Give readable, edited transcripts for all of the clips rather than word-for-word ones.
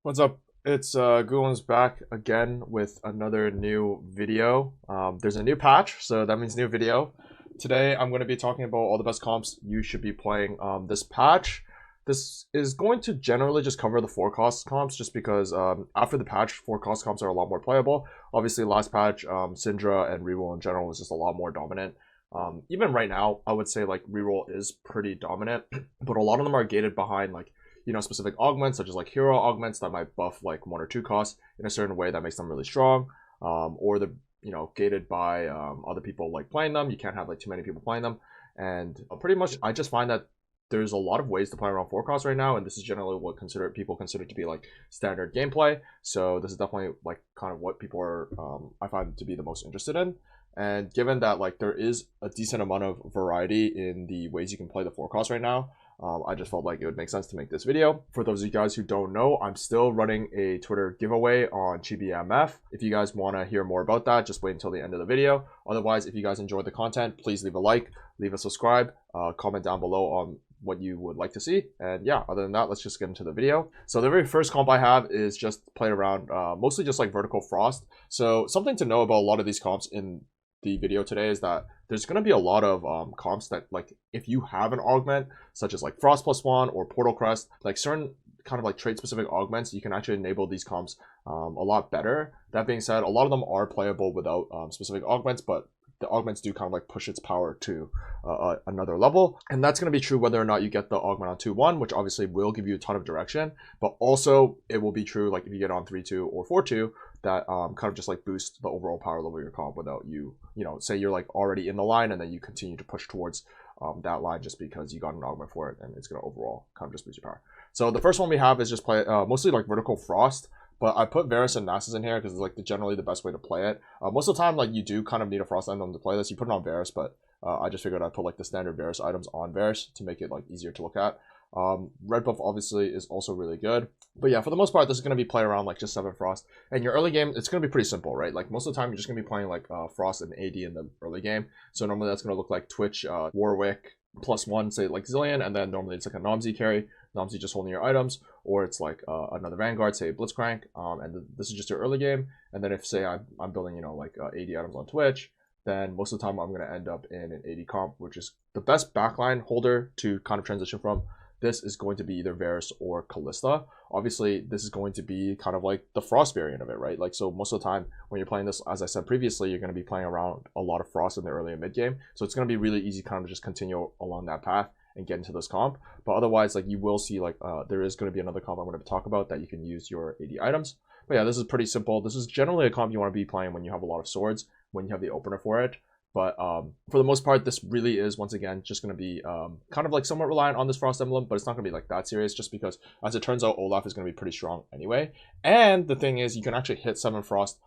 What's up? It's guubums back again with another new video. There's a new patch, so that means new video. Today I'm going to be talking about all the best comps you should be playing this patch. This is going to generally just cover the forecast comps just because after the patch, forecast comps are a lot more playable. Obviously last patch, Syndra and reroll in general was just a lot more dominant. Even right now, I would say like reroll is pretty dominant, but a lot of them are gated behind like specific augments such as like hero augments that might buff like 1 or 2 costs in a certain way that makes them really strong, or the gated by other people like playing them. You can't have like too many people playing them, and pretty much I just find that there's a lot of ways to play around forecast right now, and this is generally what people consider to be like standard gameplay. So this is definitely like kind of what people are I find to be the most interested in. And given that like there is a decent amount of variety in the ways you can play the forecast right now, I just felt like it would make sense to make this video. For those of you guys who don't know, I'm still running a Twitter giveaway on ChibiMF. If you guys want to hear more about that, just wait until the end of the video. Otherwise, if you guys enjoyed the content, please leave a like, leave a subscribe, comment down below on what you would like to see. And yeah, other than that, let's just get into the video. So the very first comp I have is just playing around mostly just like vertical frost. So something to know about a lot of these comps in the video today is that there's going to be a lot of comps that like if you have an augment such as like frost +1 or portal crest, like certain kind of like trait specific augments, you can actually enable these comps a lot better. That being said, a lot of them are playable without specific augments, but the augments do kind of like push its power to another level. And that's going to be true whether or not you get the augment on 2-1, which obviously will give you a ton of direction, but also it will be true like if you get on 3-2 or 4-2, that kind of just like boost the overall power level of your comp without you, say you're like already in the line and then you continue to push towards that line just because you got an augment for it, and it's going to overall kind of just boost your power. So the first one we have is just play mostly like vertical frost. But I put Varus and Nasus in here because it's like generally the best way to play it. Most of the time, like you do kind of need a Frost Emblem to play this. You put it on Varus, but I just figured I'd put like the standard Varus items on Varus to make it like easier to look at. Red buff obviously is also really good. But yeah, for the most part, this is going to be play around like just 7 Frost. And your early game, it's going to be pretty simple, right? Like most of the time, you're just going to be playing like Frost and AD in the early game. So normally that's going to look like Twitch, Warwick, +1, say like Zillion, and then normally it's like a Nomsy carry. Nomsy just holding your items, or it's like another Vanguard, say Blitzcrank, and this is just your early game. And then if say I'm building, like 80 items on Twitch, then most of the time I'm going to end up in an 80 comp, which is the best backline holder to kind of transition from. This is going to be either Varus or Kalista. Obviously, this is going to be kind of like the Frost variant of it, right? Like, so most of the time when you're playing this, as I said previously, you're going to be playing around a lot of Frost in the early and mid game. So it's going to be really easy kind of just continue along that path and get into this comp. But otherwise, like you will see like there is going to be another comp I'm going to talk about that you can use your AD items. But yeah, this is pretty simple. This is generally a comp you want to be playing when you have a lot of swords, when you have the opener for it. But for the most part, this really is, once again, just going to be kind of like somewhat reliant on this Frost Emblem, but it's not going to be like that serious just because, as it turns out, Olaf is going to be pretty strong anyway. And the thing is, you can actually hit 7 Frost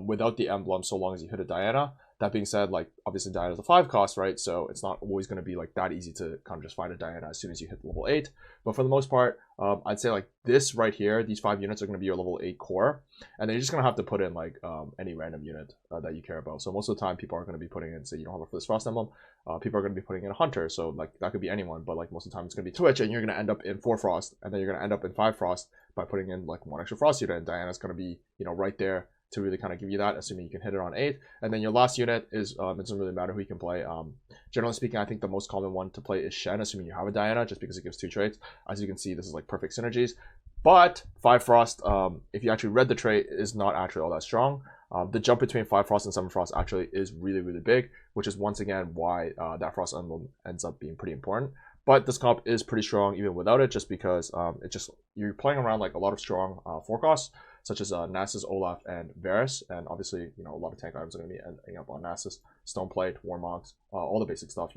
without the emblem so long as you hit a Diana. That being said, like obviously Diana's a 5 cost, right? So it's not always going to be like that easy to kind of just find a Diana as soon as you hit level 8. But for the most part, I'd say like this right here, these 5 units are going to be your level 8 core. And then you're just going to have to put in like any random unit that you care about. So most of the time people are going to be putting in, say you don't have this Frost Emblem, people are going to be putting in a Hunter. So like that could be anyone, but like most of the time it's going to be Twitch, and you're going to end up in 4 Frost, and then you're going to end up in 5 Frost by putting in like 1 extra Frost unit, and Diana's going to be, right there to really kind of give you that, assuming you can hit it on 8. And then your last unit is, it doesn't really matter who you can play. Generally speaking, I think the most common one to play is Shen, assuming you have a Diana, just because it gives 2 traits. As you can see, this is like perfect synergies. But 5 Frost, if you actually read the trait, is not actually all that strong. The jump between 5 Frost and 7 Frost actually is really, really big, which is once again why that Frost Emblem ends up being pretty important. But this comp is pretty strong even without it, just because you're playing around like a lot of strong forecasts, such as Nasus, Olaf, and Varus. And obviously, a lot of tank items are going to be ending up on Nasus, Stoneplate, Warmogs, all the basic stuff,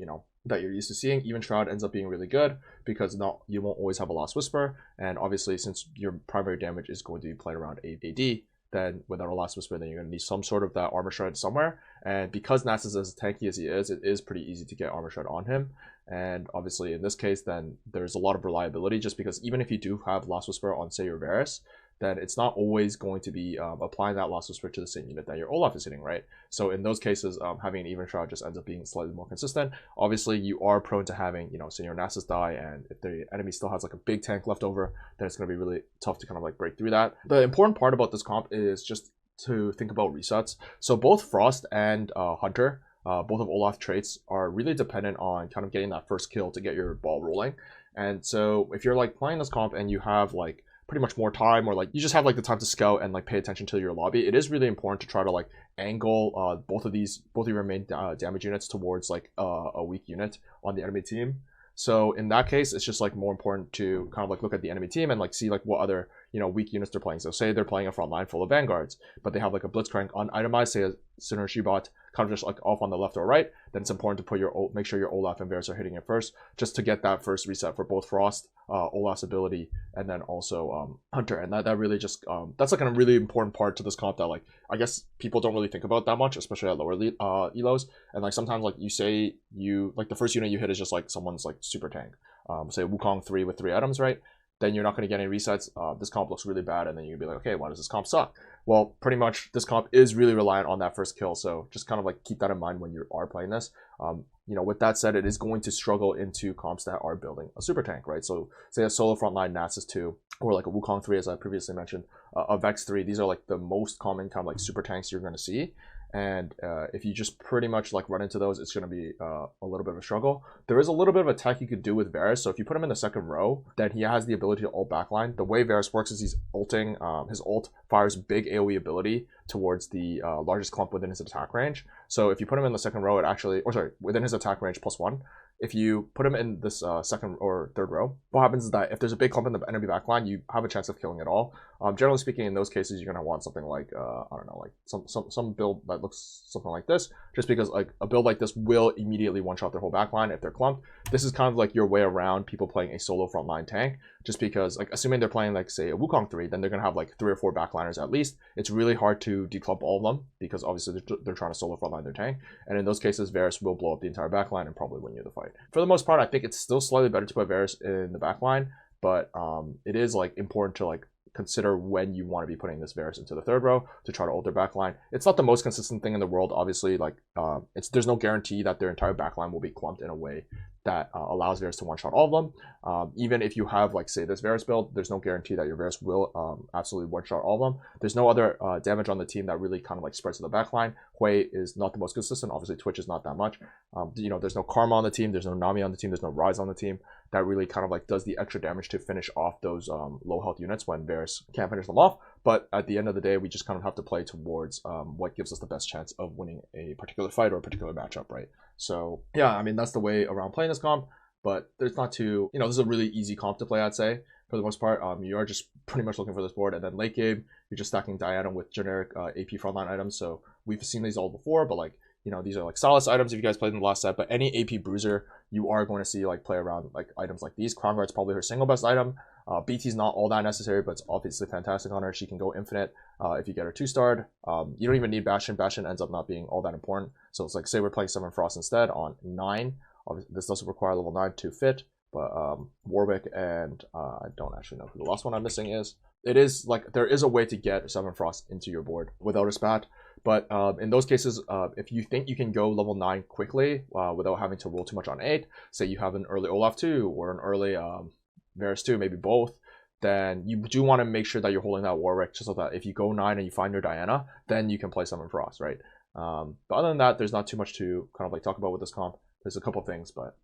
that you're used to seeing. Even Shroud ends up being really good because you won't always have a Lost Whisper. And obviously, since your primary damage is going to be played around AD, then without a Lost Whisper, then you're going to need some sort of that Armor Shred somewhere. And because Nasus is as tanky as he is, it is pretty easy to get Armor Shred on him. And obviously in this case, then there's a lot of reliability, just because even if you do have Lost Whisper on, say, your Varus, then it's not always going to be applying that loss of spirit to the same unit that your Olaf is hitting, right? So in those cases, having an even shot just ends up being slightly more consistent. Obviously, you are prone to having, say your Nasus die, and if the enemy still has like a big tank left over, then it's going to be really tough to kind of like break through that. The important part about this comp is just to think about resets. So both Frost and Hunter, both of Olaf traits, are really dependent on kind of getting that first kill to get your ball rolling. And so if you're like playing this comp and you have like pretty much more time, or like you just have like the time to scout and like pay attention to your lobby, it is really important to try to like angle both of your main damage units towards like a weak unit on the enemy team. So in that case, it's just like more important to kind of like look at the enemy team and like see like what other weak units they're playing. So say they're playing a front line full of vanguards, but they have like a Blitzcrank unitemized, say a Synergy bot kind of just like off on the left or right, then it's important to put make sure your Olaf and Varus are hitting it first, just to get that first reset for both Frost, Olaf's ability, and then also Hunter. And that really just that's like a really important part to this comp that like I guess people don't really think about that much, especially at lower elos. And like sometimes like like the first unit you hit is just like someone's like super tank, say Wukong 3 with 3 items, right? Then you're not going to get any resets. This comp looks really bad, and then you'll be like, okay, why does this comp suck? Well, pretty much this comp is really reliant on that first kill, so just kind of like keep that in mind when you are playing this. With that said, it is going to struggle into comps that are building a super tank, right? So say a solo frontline Nasus 2, or like a Wukong 3, as I previously mentioned, a Vex 3. These are like the most common kind of like super tanks you're going to see. And if you just pretty much like run into those, it's going to be a little bit of a struggle. There is a little bit of attack you could do with Varus. So if you put him in the second row, then he has the ability to ult backline. The way Varus works is he's ulting. His ult fires big AoE ability towards the largest clump within his attack range. So if you put him in the second row, within his attack range +1, if you put him in this second or third row, what happens is that if there's a big clump in the enemy backline, you have a chance of killing it all. Generally speaking, in those cases, you're gonna want something like I don't know, like some build that looks something like this, just because like a build like this will immediately one-shot their whole backline if they're clumped. This is kind of like your way around people playing a solo frontline tank, just because like assuming they're playing like say a Wukong 3, then they're gonna have like 3 or 4 backliners at least. It's really hard to declump all of them because obviously they're trying to solo frontline their tank, and in those cases, Varus will blow up the entire backline and probably win you the fight. For the most part, I think it's still slightly better to put Varus in the backline, but it is like important to like consider when you want to be putting this Varus into the third row to try to ult their backline. It's not the most consistent thing in the world, obviously. Like there's no guarantee that their entire backline will be clumped in a way that allows Varus to one-shot all of them. Even if you have like say this Varus build, there's no guarantee that your Varus will absolutely one-shot all of them. There's no other damage on the team that really kind of like spreads to the backline. Hui is not the most consistent. Obviously Twitch is not that much. There's no Karma on the team, there's no Nami on the team, there's no Ryze on the team that really kind of like does the extra damage to finish off those low health units when Varus can't finish them off. But at the end of the day, we just kind of have to play towards what gives us the best chance of winning a particular fight or a particular matchup, right? So yeah, I mean, that's the way around playing this comp, but there's not too, this is a really easy comp to play, I'd say, for the most part. You are just pretty much looking for this board, and then late game, you're just stacking Diana with generic AP frontline items. So we've seen these all before, but like, these are like Solace items if you guys played in the last set, but any AP bruiser, you are going to see like play around like items like these. Crown Guard's probably her single best item. BT's not all that necessary, but it's obviously fantastic on her. She can go infinite if you get her 2-starred. You don't even need Bastion. Bastion ends up not being all that important. So it's like, say we're playing Summon Frost instead on 9. Obviously, this doesn't require level 9 to fit, but Warwick and I don't actually know who the last one I'm missing is. It is like, there is a way to get Summon Frost into your board without a spat. But in those cases, if you think you can go level 9 quickly without having to roll too much on 8, say you have an early Olaf 2 or an early Varus 2, maybe both, then you do want to make sure that you're holding that Warwick just so that if you go 9 and you find your Diana, then you can play Summon Frost, right? But other than that, there's not too much to kind of like talk about with this comp. There's a couple things, but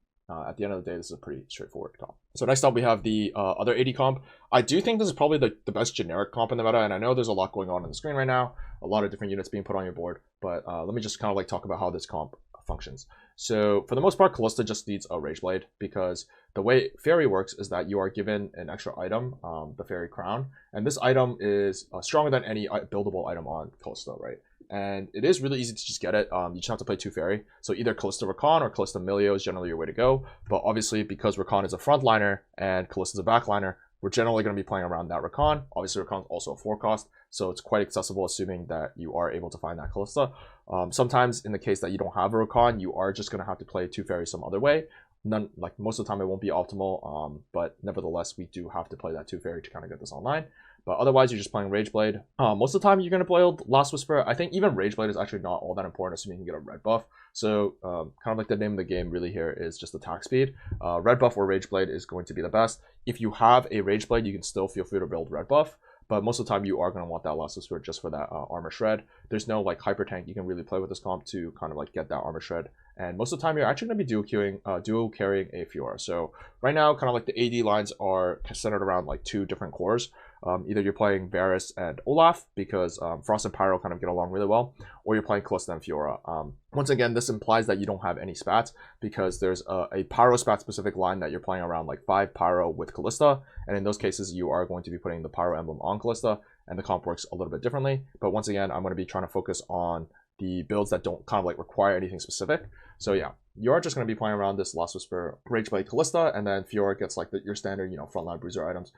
at the end of the day, this is a pretty straightforward comp. So next up, we have the other AD comp. I do think this is probably the best generic comp in the meta, and I know there's a lot going on the screen right now, a lot of different units being put on your board, but let me just kind of like talk about how this comp functions. So for the most part, Kalista just needs a Rage Blade, because the way Fairy works is that you are given an extra item, the Fairy Crown, and this item is stronger than any buildable item on Kalista, right? And it is really easy to just get it. You just have to play 2 Fairy. So either Kalista Rakan or Kalista Milio is generally your way to go. But obviously, because Rakan is a frontliner and Kalista is a backliner, we're generally going to be playing around that Rakan. Obviously, Rakan is also a 4 cost, so it's quite accessible assuming that you are able to find that Kalista. Sometimes in the case that you don't have a Rakan, you are just going to have to play 2 Fairy some other way. Like most of the time it won't be optimal, but nevertheless, we do have to play that 2 Fairy to kind of get this online. But otherwise, you're just playing Rageblade. Most of the time, you're going to play Last Whisper. I think even Rageblade is actually not all that important, assuming you can get a red buff. So kind of like the name of the game really here is just attack speed. Red buff or Rageblade is going to be the best. If you have a Rageblade, you can still feel free to build red buff. But most of the time, you are going to want that Last Whisper just for that armor shred. There's no like hyper tank you can really play with this comp to kind of like get that armor shred. And most of the time, you're actually going to be duo carrying a Fiora. So right now, kind of like the AD lines are centered around like 2 different cores. Either you're playing Varus and Olaf because Frost and Pyro kind of get along really well, or you're playing Kalista and Fiora. Once again, this implies that you don't have any spats because there's a Pyro spat specific line that you're playing around like 5 Pyro with Kalista, and in those cases you are going to be putting the Pyro emblem on Kalista, and the comp works a little bit differently. But once again, I'm going to be trying to focus on the builds that don't kind of like require anything specific. So yeah, you're just going to be playing around this Last Whisper, Rageblade, Kalista, and then Fiora gets like your standard, frontline bruiser items.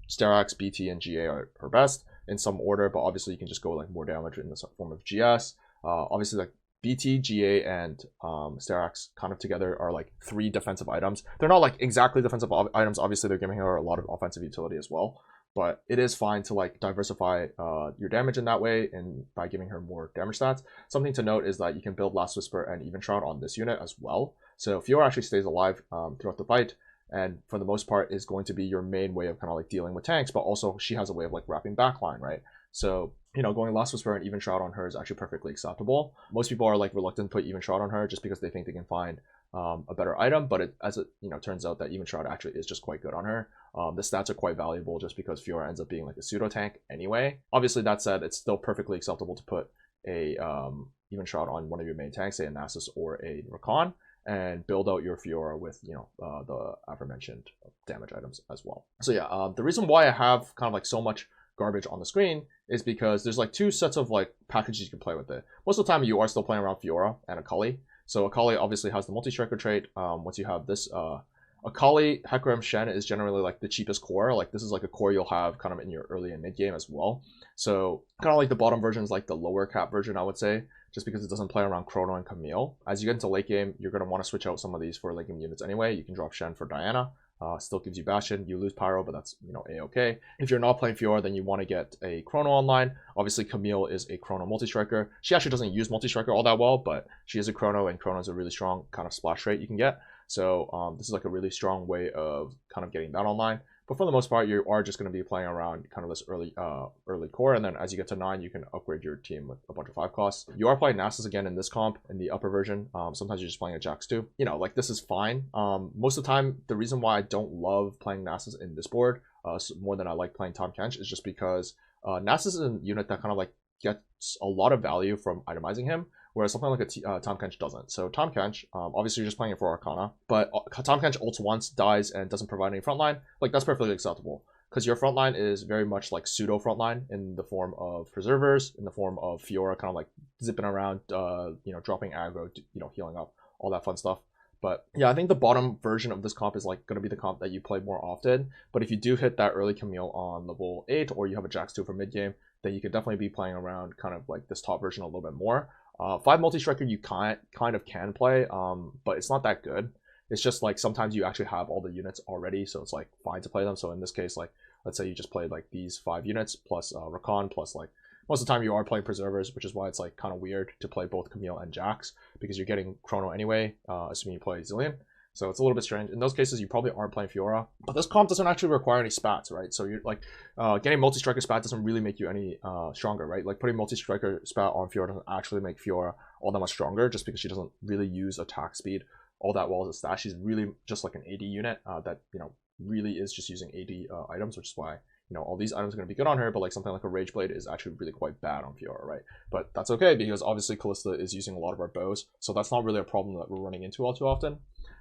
Sterak's, BT, and GA are her best in some order, but obviously you can just go like more damage in the form of GS. Obviously like BT, GA, and Sterak's kind of together are like 3 defensive items. They're not like exactly defensive items. Obviously they're giving her a lot of offensive utility as well. But it is fine to like diversify your damage in that way and by giving her more damage stats. Something to note is that you can build Last Whisper and Even Shroud on this unit as well. So Fiora actually stays alive throughout the fight, and for the most part is going to be your main way of kind of like dealing with tanks, but also she has a way of like wrapping backline, right? So, going Last Whisper and Even Shroud on her is actually perfectly acceptable. Most people are like reluctant to put Even Shroud on her just because they think they can find a better item, but as it turns out that Even Shroud actually is just quite good on her. The stats are quite valuable just because Fiora ends up being like a pseudo tank anyway. Obviously, that said, it's still perfectly acceptable to put a Even Shroud on one of your main tanks, say a Nasus or a Rakan, and build out your Fiora with the aforementioned damage items as well. So yeah, the reason why I have kind of like so much garbage on the screen is because there's like 2 sets of like packages you can play with it. Most of the time, you are still playing around Fiora and Akali. So Akali obviously has the multi-striker trait. Once you have this, Akali, Hecarim, Shen is generally like the cheapest core. Like this is like a core you'll have kind of in your early and mid game as well. So kind of like the bottom version is like the lower cap version, I would say, just because it doesn't play around Chrono and Camille. As you get into late game, you're going to want to switch out some of these for late game units anyway. You can drop Shen for Diana. Still gives you Bastion. You lose Pyro, but that's a-okay. If you're not playing Fiora, then you want to get a Chrono online. Obviously, Camille is a Chrono multi-striker. She actually doesn't use multi-striker all that well, but she is a Chrono, and Chrono is a really strong kind of splash rate you can get. So this is like a really strong way of kind of getting that online. But for the most part, you are just going to be playing around kind of this early core, and then as you get to 9, you can upgrade your team with a bunch of 5 costs. You are playing Nasus again in this comp, in the upper version. Sometimes you're just playing a Jax too. Like this is fine. Most of the time, the reason why I don't love playing Nasus in this board more than I like playing Tahm Kench is just because Nasus is a unit that kind of like gets a lot of value from itemizing him, whereas something like a Tahm Kench doesn't. So Tahm Kench, obviously you're just playing it for Arcana, but Tahm Kench ults once, dies, and doesn't provide any frontline. Like that's perfectly acceptable because your frontline is very much like pseudo frontline in the form of preservers, in the form of Fiora kind of like zipping around, dropping aggro, healing up, all that fun stuff. But yeah, I think the bottom version of this comp is like going to be the comp that you play more often. But if you do hit that early Camille on level 8, or you have a Jax 2 for mid game, then you could definitely be playing around kind of like this top version a little bit more. 5 multi-striker you kind of can play, but it's not that good. It's just like sometimes you actually have all the units already, so it's like fine to play them. So in this case, like let's say you just played like these 5 units plus Rakan plus like most of the time you are playing preservers, which is why it's like kind of weird to play both Camille and Jax because you're getting Chrono anyway, assuming you play Zillion. So it's a little bit strange. In those cases, you probably aren't playing Fiora. But this comp doesn't actually require any spats, right? So you're like, getting multi-striker spat doesn't really make you any stronger, right? Like putting multi-striker spat on Fiora doesn't actually make Fiora all that much stronger just because she doesn't really use attack speed all that well as a stat. She's really just like an AD unit that, really is just using AD items, which is why, all these items are going to be good on her, but like something like a Rageblade is actually really quite bad on Fiora, right? But that's okay because obviously Kalista is using a lot of our bows, so that's not really a problem that we're running into all too often.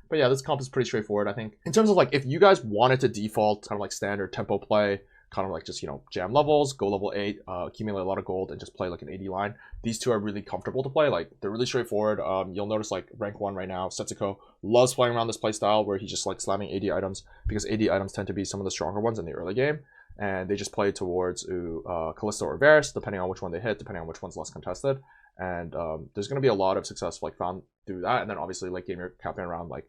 But yeah, this comp is pretty straightforward, I think. In terms of like, if you guys wanted to default kind of like standard tempo play, kind of like just, jam levels, go level 8, accumulate a lot of gold, and just play like an AD line, these two are really comfortable to play. Like, they're really straightforward. You'll notice like rank 1 right now, Setsuko loves playing around this playstyle where he's just like slamming AD items because AD items tend to be some of the stronger ones in the early game. And they just play towards Kalista or Varus, depending on which one they hit, depending on which one's less contested. And there's going to be a lot of success like found through that. And then obviously late game you're capping around like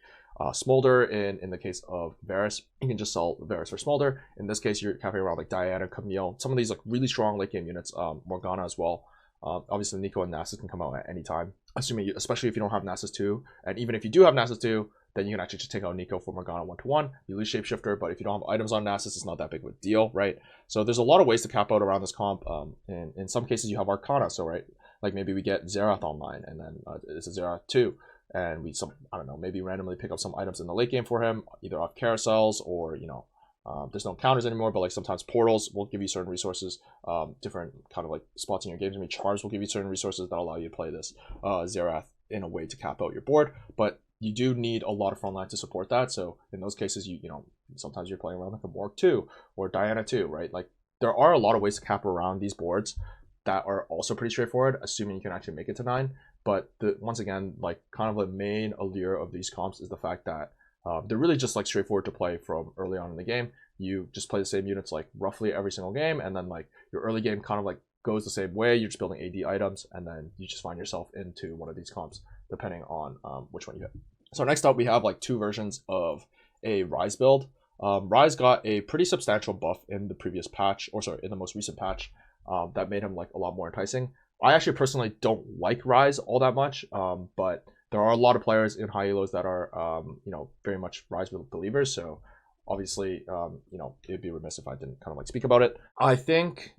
Smolder in the case of Varus. You can just sell Varus for Smolder. In this case, you're capping around like Diana, Camille, some of these like really strong late game units, Morgana as well. Obviously, Nico and Nasus can come out at any time, especially if you don't have Nasus 2. And even if you do have Nasus 2, then you can actually just take out Nico for Morgana 1-1. You lose Shapeshifter, but if you don't have items on Nasus, it's not that big of a deal, right? So there's a lot of ways to cap out around this comp. And in some cases, you have Arcana, so right, like maybe we get Xerath online, and then it's a Xerath 2, and I don't know, maybe randomly pick up some items in the late game for him, either off carousels or, you know, there's no counters anymore, but like sometimes portals will give you certain resources, different kind of like spots in your games. I mean, charms will give you certain resources that allow you to play this Xerath in a way to cap out your board, but you do need a lot of frontline to support that. So in those cases, you know, sometimes you're playing around like a Morg 2 or Diana 2, right? Like there are a lot of ways to cap around these boards that are also pretty straightforward, assuming you can actually make it to 9. But once again, like kind of the main allure of these comps is the fact that they're really just like straightforward to play from early on in the game. You just play the same units like roughly every single game, and then like your early game kind of like goes the same way. You're just building AD items, and then you just find yourself into one of these comps depending on which one you hit. So next up, we have like 2 versions of a Ryze build. Ryze got a pretty substantial buff in the previous patch, or sorry, in the most recent patch, that made him like a lot more enticing. I actually personally don't like Ryze all that much, but there are a lot of players in high elos that are, you know, very much Ryze believers. So obviously, you know, it'd be remiss if I didn't kind of like speak about it. I think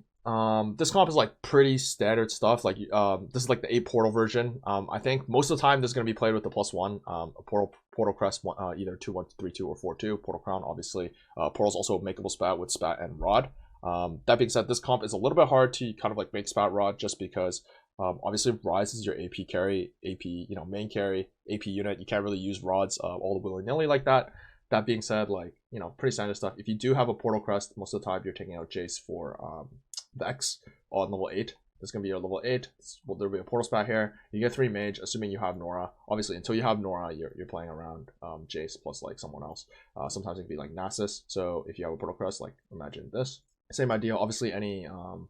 this comp is like pretty standard stuff. Like this is like the 8 portal version. I think most of the time this is going to be played with the +1, a portal crest, either 2-1, 3-2, or 4-2. Portal crown, obviously. Portal's also a makeable spat with spat and rod. That being said, this comp is a little bit hard to kind of like make spat rod just because obviously Ryze is your AP carry, AP, you know, main carry, AP unit. You can't really use rods all willy-nilly like that. That being said, like, you know, pretty standard stuff. If you do have a portal crest, most of the time you're taking out Jace for Vex on level 8. This is going to be your level 8. Well, there'll be a portal spat here. You get 3 mage, assuming you have Nora. Obviously, until you have Nora, you're playing around Jace plus like someone else. Sometimes it can be like Nasus. So if you have a portal crest, like imagine this. Same idea. Obviously, any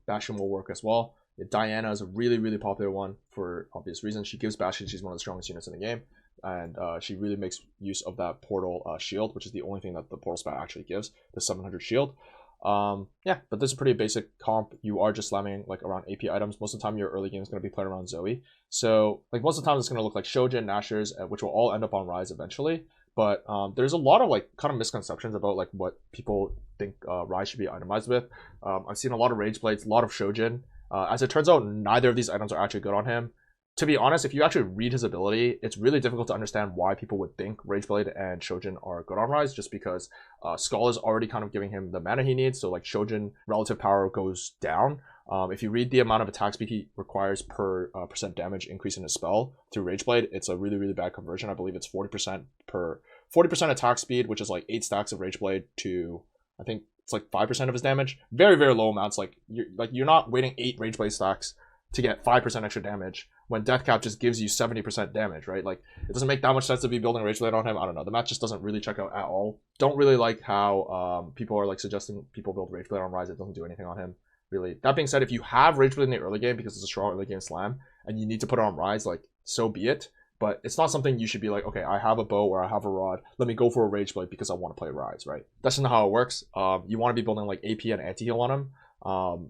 Bastion will work as well. Diana is a really, really popular one for obvious reasons. She gives Bastion, she's one of the strongest units in the game. And she really makes use of that portal shield, which is the only thing that the portal spat actually gives, the 700 shield. Yeah, but this is a pretty basic comp. You are just slamming like around AP items. Most of the time your early game is going to be played around Zoe. So like most of the time it's going to look like Shojin, Nashers, which will all end up on Ryze eventually. But there's a lot of like kind of misconceptions about like what people think Ryze should be itemized with. I've seen a lot of Rage Blades, a lot of Shojin. As it turns out, neither of these items are actually good on him. To be honest, if you actually read his ability, it's really difficult to understand why people would think Rageblade and Shojin are good on Ryze, just because Skull is already kind of giving him the mana he needs, so like Shojin relative power goes down. If you read the amount of attack speed he requires per percent damage increase in his spell through Rageblade, it's a really, really bad conversion. I believe it's 40% per 40% attack speed, which is like 8 stacks of Rageblade to, I think it's like 5% of his damage. Very, very low amounts. Like you're not waiting 8 Rageblade stacks to get 5% extra damage when Death Cap just gives you 70% damage, right? Like, it doesn't make that much sense to be building Rageblade on him. I don't know. The match just doesn't really check out at all. Don't really like how people are like suggesting people build Rageblade on Ryze. It doesn't do anything on him, really. That being said, if you have Rageblade in the early game because it's a strong early game slam and you need to put it on Ryze, like, so be it. But it's not something you should be like, okay, I have a bow or I have a rod. Let me go for a Rageblade because I want to play Ryze, right? That's not how it works. You want to be building like AP and anti-heal on him.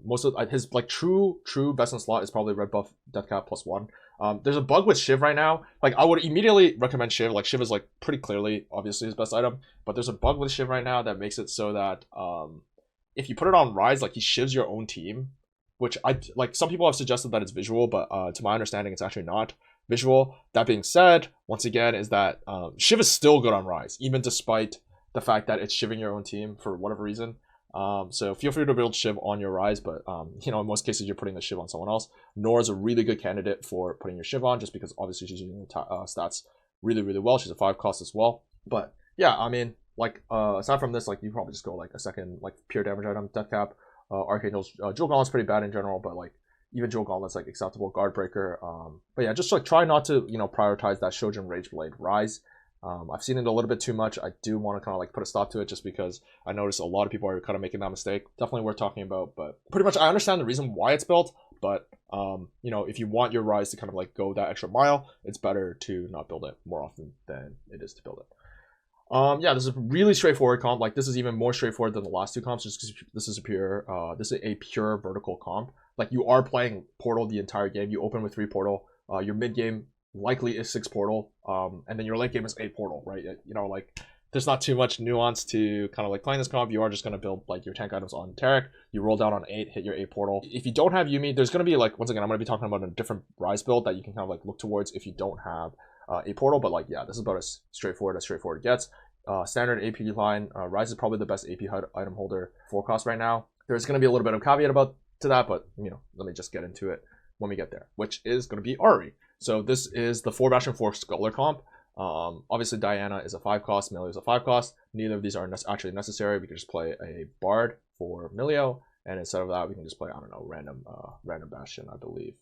Most of his like true best in slot is probably red buff death cap +1. There's a bug with Shiv right now. Like, I would immediately recommend Shiv. Like, Shiv is like pretty clearly obviously his best item, but there's a bug with Shiv right now that makes it so that if you put it on Ryze, like, he shivs your own team, which I like. Some people have suggested that it's visual, but to my understanding it's actually not visual. That being said, once again, is that Shiv is still good on Ryze, even despite the fact that it's shiving your own team for whatever reason. So feel free to build Shiv on your Ryze, but you know, in most cases you're putting the Shiv on someone else. Nora's a really good candidate for putting your Shiv on, just because obviously she's using stats really, really well. She's a 5 cost as well. But yeah, I mean, like aside from this, like, you probably just go like a second like pure damage item, Death Cap, Archangel's Jewel Gauntlet's pretty bad in general, but like even Jewel Gauntlet's like acceptable. Guard Breaker. But yeah, just like try not to, you know, prioritize that Shojin Rageblade Ryze. I've seen it a little bit too much. I do want to kind of like put a stop to it, just because I notice a lot of people are kind of making that mistake. Definitely worth talking about, but pretty much I understand the reason why it's built, but you know, if you want your Ryze to kind of like go that extra mile, it's better to not build it more often than it is to build it. Yeah, this is a really straightforward comp. Like, this is even more straightforward than the last two comps, just because this is a pure vertical comp. Like, you are playing Portal the entire game. You open with 3 Portal. Your mid game likely is 6 Portal. And then your late game is 8 Portal, right? You know, like, there's not too much nuance to kind of like playing this comp. You are just going to build like your tank items on Tarek. You roll down on 8, hit your 8 Portal. If you don't have Yuumi, there's going to be like, once again, I'm going to be talking about a different Ryze build that you can kind of like look towards if you don't have a Portal. But like, yeah, this is about as straightforward it gets. Standard AP line. Ryze is probably the best AP item holder forecast right now. There's going to be a little bit of caveat about to that, but you know, let me just get into it when we get there, which is going to be Ahri. So this is the 4 Bastion 4 Scholar comp. Obviously Diana is a 5 cost, Milio is a 5 cost. Neither of these are actually necessary. We can just play a Bard for Milio, and instead of that, we can just play, I don't know, random Bastion, I believe.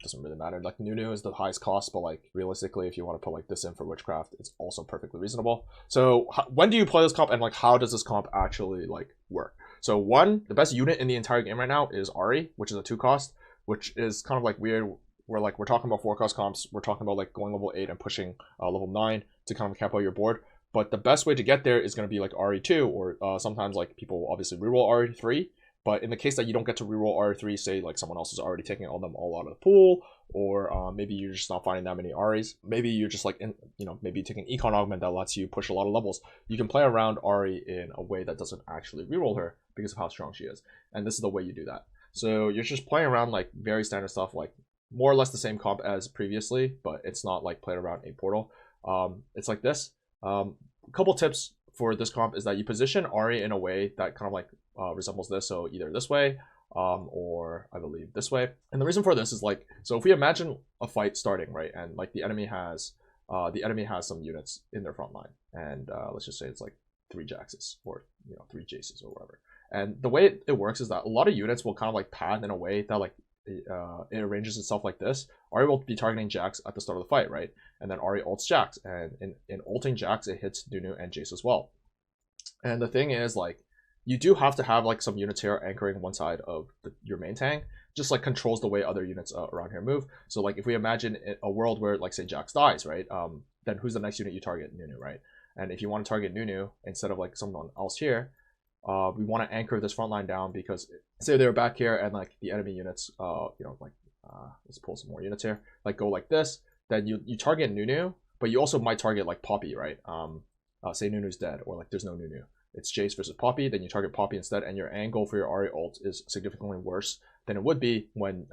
Doesn't really matter. Like, Nunu is the highest cost, but like realistically, if you want to put like this in for Witchcraft, it's also perfectly reasonable. So when do you play this comp, and like how does this comp actually like work? So one, the best unit in the entire game right now is Ahri, which is a 2 cost, which is kind of like weird. We're talking about 4 cost comps. We're talking about like going level 8 and pushing level 9 to kind of cap out your board. But the best way to get there is going to be like Ahri 2, or sometimes like people obviously reroll Ahri 3. But in the case that you don't get to reroll Ahri3, say like someone else is already taking them all out of the pool, or maybe you're just not finding that many Ahris. Maybe you're just like, maybe taking Econ Augment that lets you push a lot of levels. You can play around Ahri in a way that doesn't actually reroll her because of how strong she is. And this is the way you do that. So you're just playing around like very standard stuff, like more or less the same comp as previously, but it's not like playing around a Portal. It's like this. A couple tips for this comp is that you position Ahri in a way that kind of like resembles this, so either this way or I believe this way. And the reason for this is like, so if we imagine a fight starting, right, and like the enemy has some units in their front line, and let's just say it's like 3 Jaxes or 3 Jaces or whatever. And the way it works is that a lot of units will kind of like pad in a way that like it arranges itself like this. Ahri will be targeting Jax at the start of the fight, right? And then Ahri ults Jax, and in ulting Jax, it hits Nunu and Jace as well. And the thing is, like, you do have to have like some units here anchoring one side of your main tank, just like controls the way other units around here move. So like if we imagine a world where like say Jax dies, right, then who's the next unit you target? Nunu, right? And if you want to target Nunu instead of like someone else here, we want to anchor this front line down, because say they're back here and like the enemy units, let's pull some more units here, like go like this, then you target Nunu, but you also might target like Poppy, right? Say Nunu's dead, or like there's no Nunu. It's Jace versus Poppy, then you target Poppy instead, and your angle for your Ahri ult is significantly worse than it would be when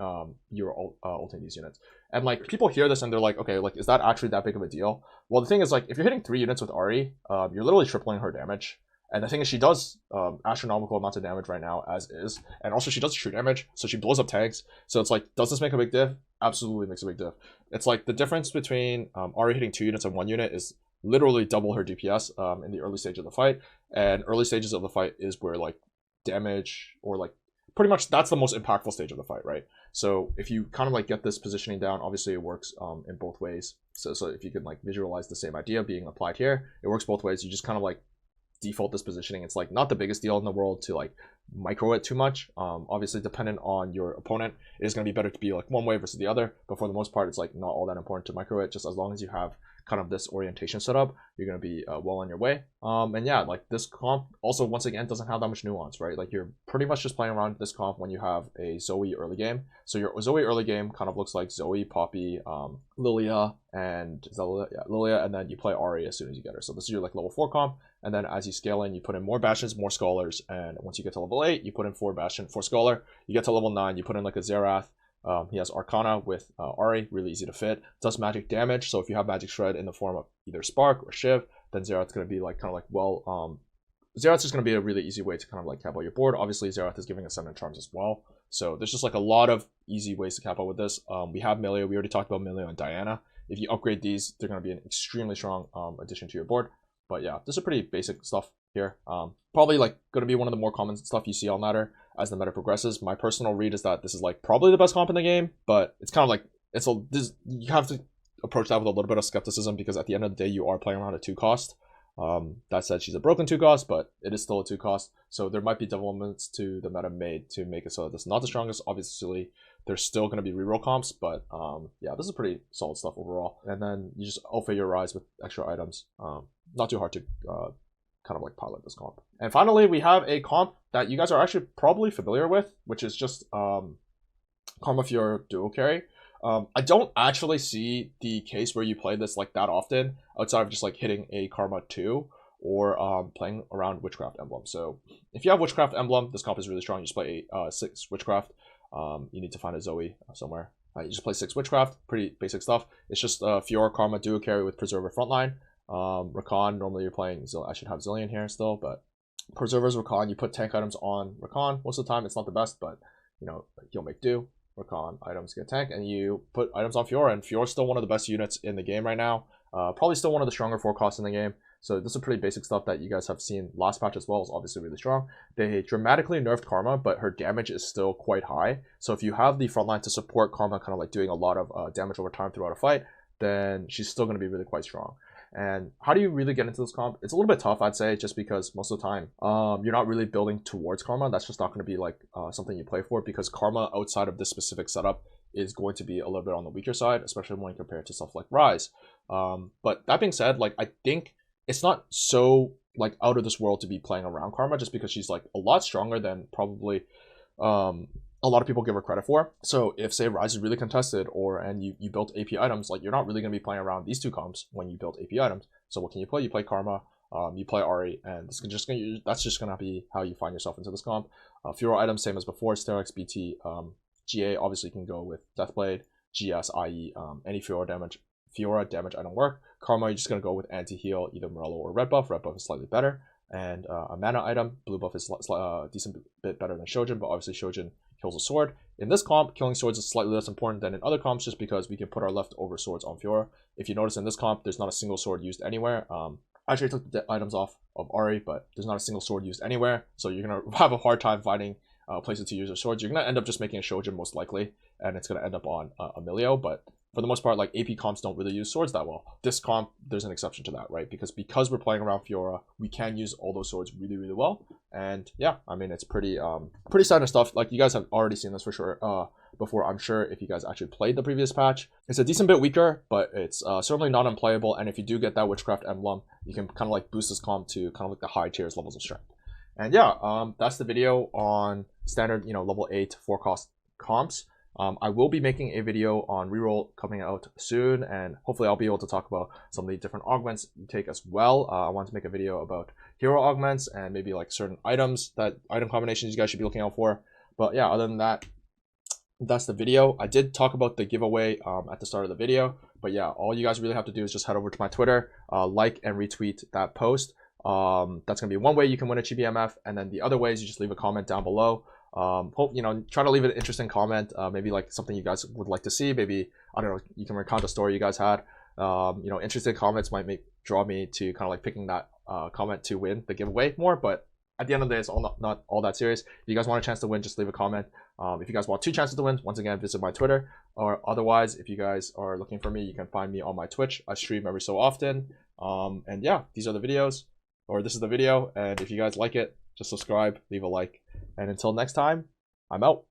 you're ulting these units. And like people hear this and they're like, okay, like is that actually that big of a deal? Well, the thing is, like if you're hitting 3 units with Ahri, you're literally tripling her damage. And the thing is, she does astronomical amounts of damage right now as is, and also she does true damage, so she blows up tanks. So it's like, does this make a big diff? Absolutely makes a big diff. It's like the difference between Ahri hitting 2 units and 1 unit is literally double her DPS in the early stage of the fight. And early stages of the fight is where like damage, or like pretty much that's the most impactful stage of the fight, right? So if you kind of like get this positioning down, obviously it works in both ways. So if you can like visualize the same idea being applied here, it works both ways. You just kind of like default this positioning. It's like not the biggest deal in the world to like micro it too much. Obviously dependent on your opponent, it is going to be better to be like one way versus the other, but for the most part it's like not all that important to micro it. Just as long as you have kind of this orientation set up, you're going to be well on your way. And yeah, like this comp also once again doesn't have that much nuance, right? Like you're pretty much just playing around this comp when you have a Zoe early game. So your Zoe early game kind of looks like Zoe, Poppy, Lilia, and Lilia, and then you play Ahri as soon as you get her. So this is your like level 4 comp, and then as you scale in, you put in more Bastions, more Scholars, and once you get to level 8, you put in 4 Bastion, 4 Scholar. You get to level 9, you put in like a Xerath. He has Arcana with Ahri, really easy to fit. Does magic damage, so if you have Magic Shred in the form of either Spark or Shiv, then Xerath's going to be like kind of like Xerath's just going to be a really easy way to kind of like cap out your board. Obviously, Xerath is giving us Ascendant Charms as well. So there's just like a lot of easy ways to cap out with this. We have Milio. We already talked about Milio and Diana. If you upgrade these, they're going to be an extremely strong addition to your board. But yeah, this is pretty basic stuff here. Probably like going to be one of the more common stuff you see on ladder as the meta progresses. My personal read is that this is like probably the best comp in the game, but it's kind of like you have to approach that with a little bit of skepticism, because at the end of the day you are playing around a 2 cost. That said, she's a broken 2-cost, but it is still a 2-cost. So there might be developments to the meta made to make it so that it's not the strongest. Obviously, there's still going to be reroll comps, but yeah, this is pretty solid stuff overall. And then you just alpha your Ryze with extra items. Not too hard to kind of like pilot this comp. And finally, we have a comp that you guys are actually probably familiar with, which is just Karma Fiora duo carry. I don't actually see the case where you play this like that often, outside of just like hitting a Karma 2 or playing around Witchcraft Emblem. So if you have Witchcraft Emblem, this comp is really strong. You just play a 6 Witchcraft. You need to find a Zoe somewhere. You just play 6 Witchcraft, pretty basic stuff. It's just Fiora Karma duo carry with Preserver frontline. Rakan, normally you're playing, I should have Zillion here still, but Preserver's Rakan, you put tank items on Rakan. Most of the time, it's not the best, but you know, he'll make do. Rakan items get tank, and you put items on Fiora, and Fiora's still one of the best units in the game right now. Probably still one of the stronger 4-costs in the game. So this is pretty basic stuff that you guys have seen last patch as well. Is obviously really strong. They dramatically nerfed Karma, but her damage is still quite high. So if you have the frontline to support Karma, kind of like doing a lot of damage over time throughout a fight, then she's still going to be really quite strong. And how do you really get into this comp? It's a little bit tough, I'd say, just because most of the time you're not really building towards Karma. That's just not going to be like something you play for, because Karma outside of this specific setup is going to be a little bit on the weaker side, especially when you compare it to stuff like Ryze. But that being said, like, I think it's not so like out of this world to be playing around Karma, just because she's like a lot stronger than probably a lot of people give her credit for. So if, say, Ryze is really contested, and you built AP items, like, you're not really going to be playing around these two comps when you build AP items. So what can you play? You play Karma, you play Ahri, and that's just going to be how you find yourself into this comp. Fiora items, same as before, Sterex, BT, GA, obviously you can go with Deathblade, GS, i.e. Any Fiora damage item work. Karma, you're just going to go with anti-heal, either Morello or Red Buff. Red Buff is slightly better. And a mana item, Blue Buff is a decent bit better than Shojin, but obviously Shojin kills a sword. In this comp, killing swords is slightly less important than in other comps, just because we can put our leftover swords on Fiora. If you notice in this comp, there's not a single sword used anywhere. Actually, I took the items off of Ahri, but there's not a single sword used anywhere, so you're going to have a hard time finding places to use your swords. You're going to end up just making a Shojin most likely, and it's going to end up on Emilio, but for the most part, like, AP comps don't really use swords that well. This comp, there's an exception to that, right? Because we're playing around Fiora, we can use all those swords really, really well. And yeah, I mean, it's pretty standard stuff. Like, you guys have already seen this for sure before, I'm sure, if you guys actually played the previous patch. It's a decent bit weaker, but it's certainly not unplayable. And if you do get that Witchcraft emblem, you can kind of like boost this comp to kind of like the high tiers levels of strength. And yeah, that's the video on standard, level 8 4-cost comps. I will be making a video on reroll coming out soon, and hopefully I'll be able to talk about some of the different augments you take as well. I want to make a video about hero augments and maybe like certain item combinations you guys should be looking out for. But yeah, other than that, that's the video. I did talk about the giveaway at the start of the video, but yeah, all you guys really have to do is just head over to my Twitter, like and retweet that post. That's gonna be one way you can win a GBMF, and then the other way is you just leave a comment down below. Try to leave an interesting comment, maybe like something you guys would like to see. Maybe, I don't know, you can recount a story you guys had. Interesting comments might draw me to kind of like picking that comment to win the giveaway more, but at the end of the day, it's not all that serious. If you guys want a chance to win, just leave a comment. If you guys want 2 chances to win, once again, visit my Twitter, or otherwise, if you guys are looking for me, you can find me on my Twitch. I stream every so often. And yeah, this is the video, and if you guys like it, just subscribe, leave a like, and until next time, I'm out.